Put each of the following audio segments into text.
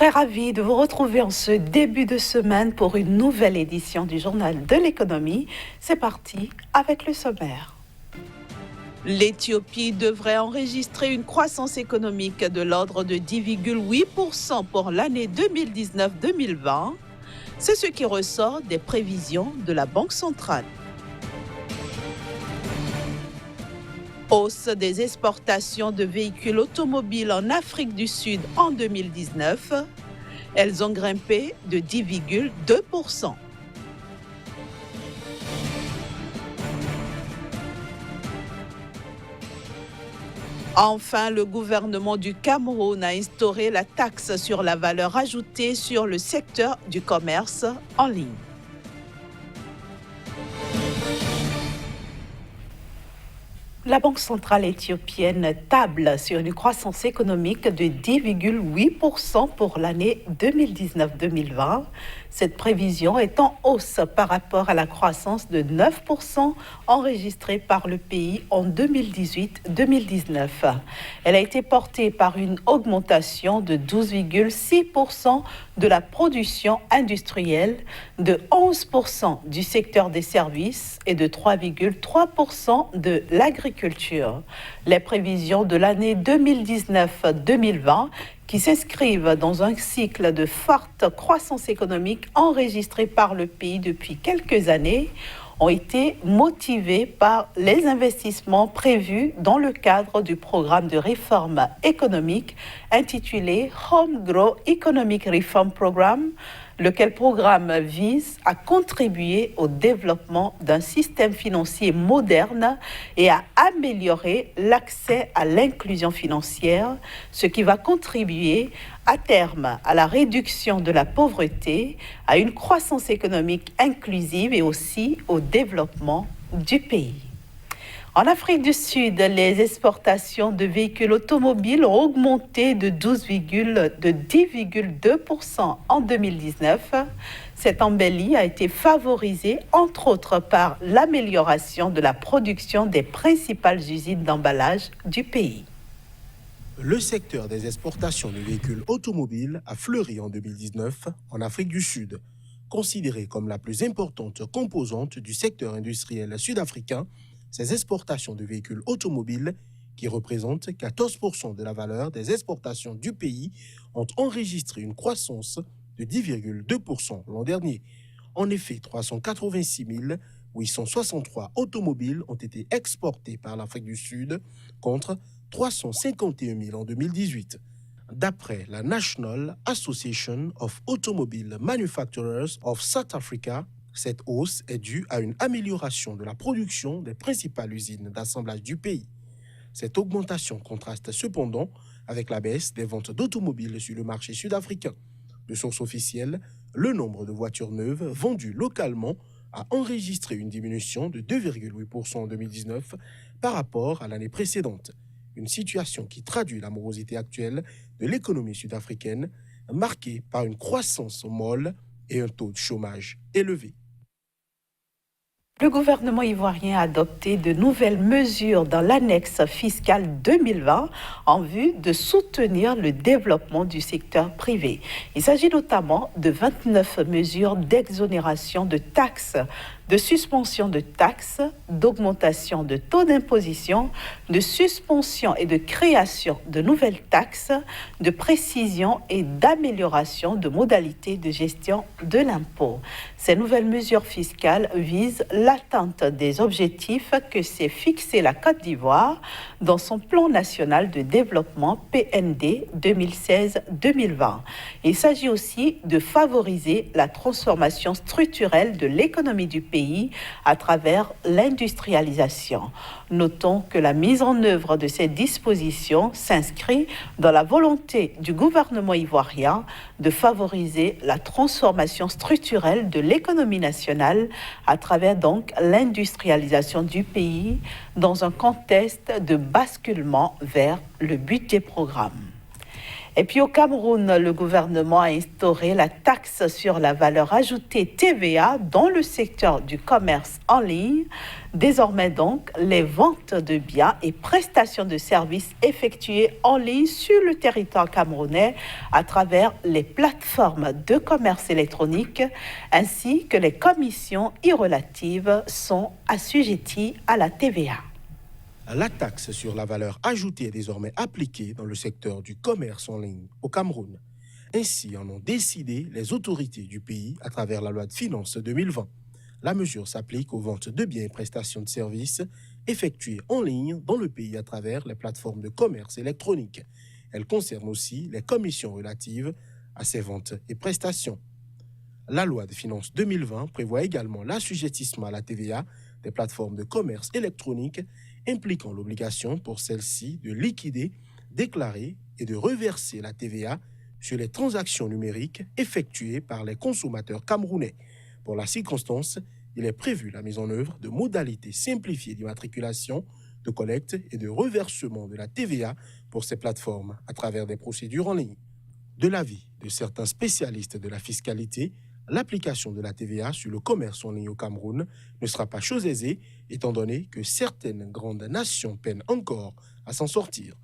Très ravie de vous retrouver en ce début de semaine pour une nouvelle édition du Journal de l'économie. C'est parti avec le sommaire. L'Éthiopie devrait enregistrer une croissance économique de l'ordre de 10,8% pour l'année 2019-2020. C'est ce qui ressort des prévisions de la Banque centrale. Hausse des exportations de véhicules automobiles en Afrique du Sud en 2019. Elles ont grimpé de 10,2%. Enfin, le gouvernement du Cameroun a instauré la taxe sur la valeur ajoutée sur le secteur du commerce en ligne. La Banque centrale éthiopienne table sur une croissance économique de 10,8% pour l'année 2019-2020. Cette prévision est en hausse par rapport à la croissance de 9% enregistrée par le pays en 2018-2019. Elle a été portée par une augmentation de 12,6% de la production industrielle, de 11% du secteur des services et de 3,3% de l'agriculture. Les prévisions de l'année 2019-2020 qui s'inscrivent dans un cycle de forte croissance économique enregistré par le pays depuis quelques années, ont été motivées par les investissements prévus dans le cadre du programme de réforme économique intitulé Home Grow Economic Reform Program, lequel programme vise à contribuer au développement d'un système financier moderne et à améliorer l'accès à l'inclusion financière, ce qui va contribuer à terme à la réduction de la pauvreté, à une croissance économique inclusive et aussi au développement du pays. En Afrique du Sud, les exportations de véhicules automobiles ont augmenté de 10,2% en 2019. Cette embellie a été favorisée, entre autres, par l'amélioration de la production des principales usines d'emballage du pays. Le secteur des exportations de véhicules automobiles a fleuri en 2019 en Afrique du Sud. Considérée comme la plus importante composante du secteur industriel sud-africain, ces exportations de véhicules automobiles, qui représentent 14% de la valeur des exportations du pays, ont enregistré une croissance de 10,2% l'an dernier. En effet, 386 863 automobiles ont été exportés par l'Afrique du Sud contre 351 000 en 2018. D'après la National Association of Automobile Manufacturers of South Africa, cette hausse est due à une amélioration de la production des principales usines d'assemblage du pays. Cette augmentation contraste cependant avec la baisse des ventes d'automobiles sur le marché sud-africain. De source officielle, le nombre de voitures neuves vendues localement a enregistré une diminution de 2,8% en 2019 par rapport à l'année précédente. Une situation qui traduit la morosité actuelle de l'économie sud-africaine, marquée par une croissance molle et un taux de chômage élevé. Le gouvernement ivoirien a adopté de nouvelles mesures dans l'annexe fiscale 2020 en vue de soutenir le développement du secteur privé. Il s'agit notamment de 29 mesures d'exonération de taxes, de suspension de taxes, d'augmentation de taux d'imposition, de suspension et de création de nouvelles taxes, de précision et d'amélioration de modalités de gestion de l'impôt. Ces nouvelles mesures fiscales visent l'atteinte des objectifs que s'est fixé la Côte d'Ivoire dans son plan national de développement PND 2016-2020. Il s'agit aussi de favoriser la transformation structurelle de l'économie du pays à travers l'industrialisation. Notons que la mise en œuvre de ces dispositions s'inscrit dans la volonté du gouvernement ivoirien de favoriser la transformation structurelle de l'économie nationale à travers donc l'industrialisation du pays dans un contexte de basculement vers le but des programmes. Et puis au Cameroun, le gouvernement a instauré la taxe sur la valeur ajoutée TVA dans le secteur du commerce en ligne. Désormais donc, les ventes de biens et prestations de services effectuées en ligne sur le territoire camerounais à travers les plateformes de commerce électronique ainsi que les commissions y relatives sont assujetties à la TVA. La taxe sur la valeur ajoutée est désormais appliquée dans le secteur du commerce en ligne au Cameroun. Ainsi en ont décidé les autorités du pays à travers la loi de finances 2020. La mesure s'applique aux ventes de biens et prestations de services effectuées en ligne dans le pays à travers les plateformes de commerce électronique. Elle concerne aussi les commissions relatives à ces ventes et prestations. La loi de finances 2020 prévoit également l'assujettissement à la TVA des plateformes de commerce électronique impliquant l'obligation pour celles-ci de liquider, déclarer et de reverser la TVA sur les transactions numériques effectuées par les consommateurs camerounais. Pour la circonstance, il est prévu la mise en œuvre de modalités simplifiées d'immatriculation, de collecte et de reversement de la TVA pour ces plateformes à travers des procédures en ligne. De l'avis de certains spécialistes de la fiscalité, l'application de la TVA sur le commerce en ligne au Cameroun ne sera pas chose aisée, étant donné que certaines grandes nations peinent encore à s'en sortir.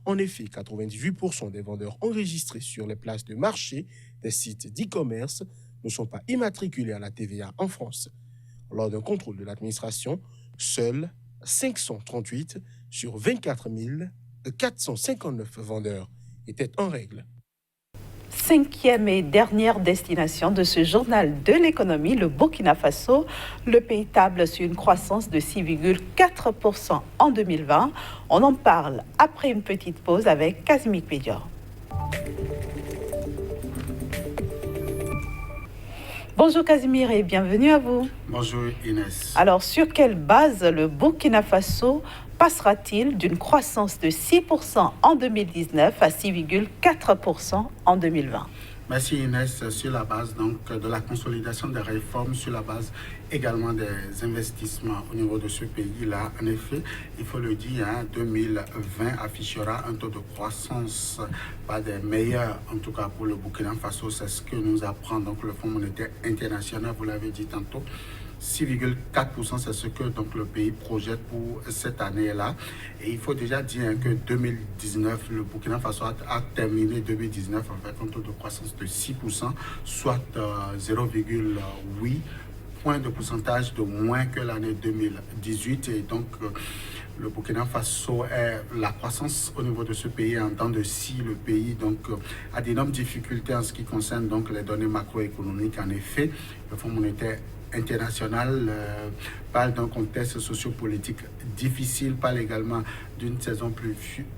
En effet, 98% des vendeurs enregistrés sur les places de marché des sites d'e-commerce ne sont pas immatriculés à la TVA en France. Lors d'un contrôle de l'administration, seuls 538 sur 24 459 vendeurs étaient en règle. Cinquième et dernière destination de ce journal de l'économie, le Burkina Faso. Le pays table sur une croissance de 6,4% en 2020. On en parle après une petite pause avec Casimir Pédior. Bonjour Casimir et bienvenue à vous. Bonjour Inès. Alors, sur quelle base le Burkina Faso passera-t-il d'une croissance de 6% en 2019 à 6,4% en 2020? Merci Inès. Sur la base donc, de la consolidation des réformes, sur la base également des investissements au niveau de ce pays-là. En effet, il faut le dire, 2020 affichera un taux de croissance pas des meilleurs, en tout cas pour le Burkina Faso. C'est ce que nous apprend donc, le Fonds monétaire international, vous l'avez dit tantôt. 6,4%, c'est ce que donc, le pays projette pour cette année-là. Et il faut déjà dire que 2019, le Burkina Faso a terminé 2019 avec un taux de croissance de 6%, soit 0,8 points de pourcentage de moins que l'année 2018. Et donc, le Burkina Faso est la croissance au niveau de ce pays en temps de scie. Le pays donc, a d'énormes difficultés en ce qui concerne donc, les données macroéconomiques. En effet, le Fonds monétaire international parle d'un contexte sociopolitique difficile, parle également d'une saison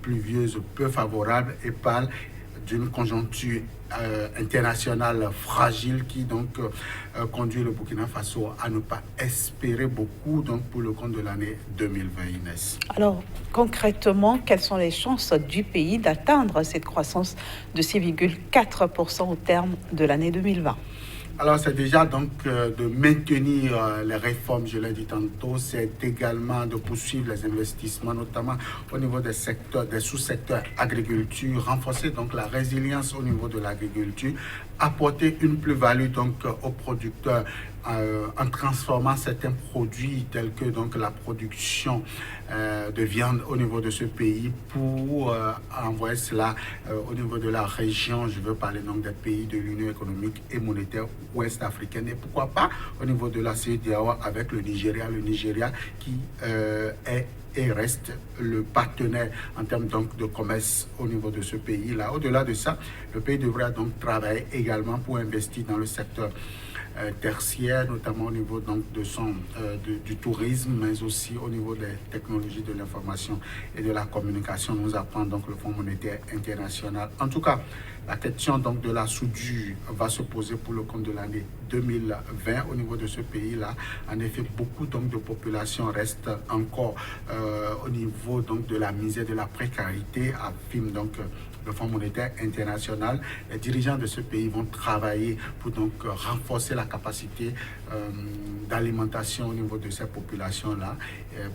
pluvieuse peu favorable et parle d'une conjoncture internationale fragile qui donc conduit le Burkina Faso à ne pas espérer beaucoup donc, pour le compte de l'année 2020, Inès. Alors, concrètement, quelles sont les chances du pays d'atteindre cette croissance de 6,4% au terme de l'année 2020? Alors, c'est déjà donc de maintenir les réformes, je l'ai dit tantôt, c'est également de poursuivre les investissements, notamment au niveau des secteurs, des sous-secteurs agriculture, renforcer donc la résilience au niveau de l'agriculture, apporter une plus-value donc aux producteurs en transformant certains produits tels que donc la production de viande au niveau de ce pays pour envoyer cela au niveau de la région. Je veux parler donc des pays de l'Union économique et monétaire ouest africaine et pourquoi pas au niveau de la CEDEAO avec le Nigeria qui est et reste le partenaire en termes donc de commerce au niveau de ce pays-là. Au-delà de ça, le pays devra donc travailler également pour investir dans le secteur tertiaire, notamment au niveau donc du tourisme, mais aussi au niveau des technologies de l'information et de la communication. Nous apprend donc le Fonds monétaire international. En tout cas, la question donc de la soudure va se poser pour le compte de l'année 2020 au niveau de ce pays-là. En effet, beaucoup donc de population reste encore au niveau donc de la misère, de la précarité, affirme donc le Fonds monétaire international. Les dirigeants de ce pays vont travailler pour donc renforcer la capacité d'alimentation au niveau de ces populations-là.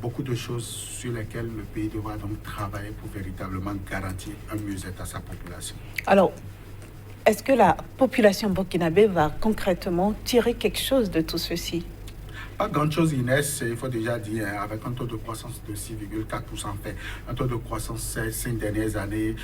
Beaucoup de choses sur lesquelles le pays devra donc travailler pour véritablement garantir un mieux-être à sa population. Alors, est-ce que la population burkinabé va concrètement tirer quelque chose de tout ceci? Pas grand-chose, Inès, il faut déjà dire, avec un taux de croissance de 6,4%, fait un taux de croissance ces 5 dernières années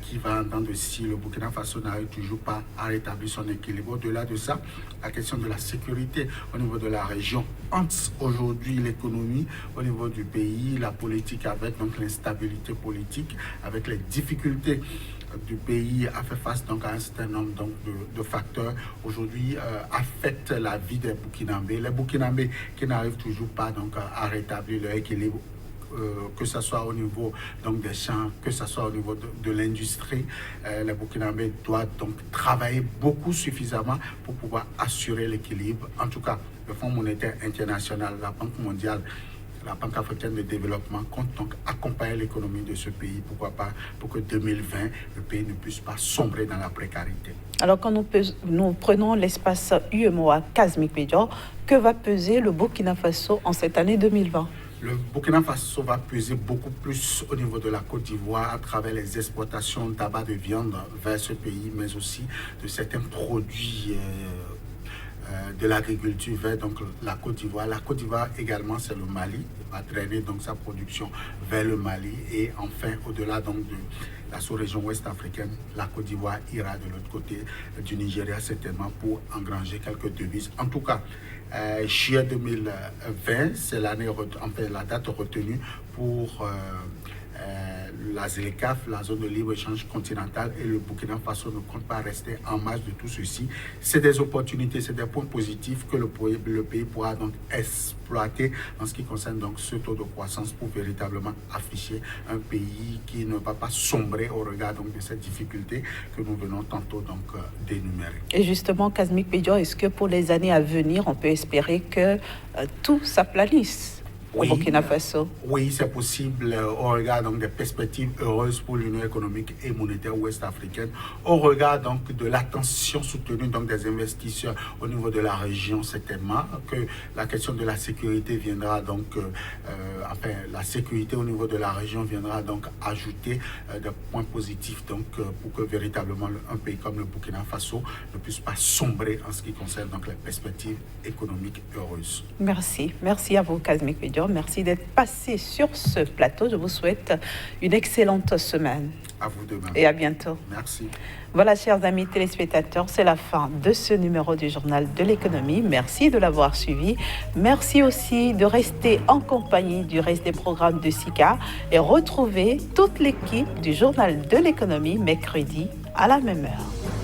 qui va en temps de si le Burkina Faso n'arrive toujours pas à rétablir son équilibre. Au-delà de ça, la question de la sécurité au niveau de la région hante aujourd'hui l'économie au niveau du pays, la politique avec donc l'instabilité politique, avec les difficultés du pays a fait face donc à un certain nombre donc, de facteurs aujourd'hui affectent la vie des Burkinabés. Les Burkinabés qui n'arrivent toujours pas donc à rétablir leur équilibre, que ce soit au niveau donc, des champs, que ce soit au niveau de l'industrie. Les Burkinabés doivent donc travailler beaucoup suffisamment pour pouvoir assurer l'équilibre. En tout cas, le Fonds monétaire international, la Banque mondiale, la Banque africaine de développement compte donc accompagner l'économie de ce pays, pourquoi pas, pour que 2020, le pays ne puisse pas sombrer dans la précarité. Alors, quand nous prenons l'espace UEMOA Kazmi Pédior, que va peser le Burkina Faso en cette année 2020? Le Burkina Faso va peser beaucoup plus au niveau de la Côte d'Ivoire à travers les exportations de tabac de viande vers ce pays, mais aussi de certains produits de l'agriculture vers donc la Côte d'Ivoire. La Côte d'Ivoire également, c'est le Mali, va traîner donc sa production vers le Mali. Et enfin, au-delà donc de la sous-région ouest africaine, la Côte d'Ivoire ira de l'autre côté du Nigeria certainement pour engranger quelques devises. En tout cas, juillet 2020, c'est l'année, enfin, la date retenue pour la ZLECAf, la zone de libre-échange continentale, et le Burkina Faso ne compte pas rester en marge de tout ceci. C'est des opportunités, c'est des points positifs que le pays pourra donc exploiter en ce qui concerne donc ce taux de croissance pour véritablement afficher un pays qui ne va pas sombrer au regard donc de cette difficulté que nous venons tantôt donc d'énumérer. Et justement, Kazmi Pédior, est-ce que pour les années à venir, on peut espérer que tout s'aplanisse au Burkina Faso? Oui, c'est possible au regard donc, des perspectives heureuses pour l'Union économique et monétaire ouest-africaine, au regard donc, de l'attention soutenue donc, des investisseurs au niveau de la région, certainement, que la question de la sécurité viendra donc, enfin, la sécurité au niveau de la région viendra donc ajouter des points positifs donc, pour que véritablement un pays comme le Burkina Faso ne puisse pas sombrer en ce qui concerne donc, les perspectives économiques heureuses. Merci. Merci à vous, Kazmi Pédior. Merci d'être passé sur ce plateau. Je vous souhaite une excellente semaine. À vous de même. Et à bientôt. Merci. Voilà, chers amis téléspectateurs, c'est la fin de ce numéro du Journal de l'économie. Merci de l'avoir suivi. Merci aussi de rester en compagnie du reste des programmes de SICA et retrouver toute l'équipe du Journal de l'économie mercredi à la même heure.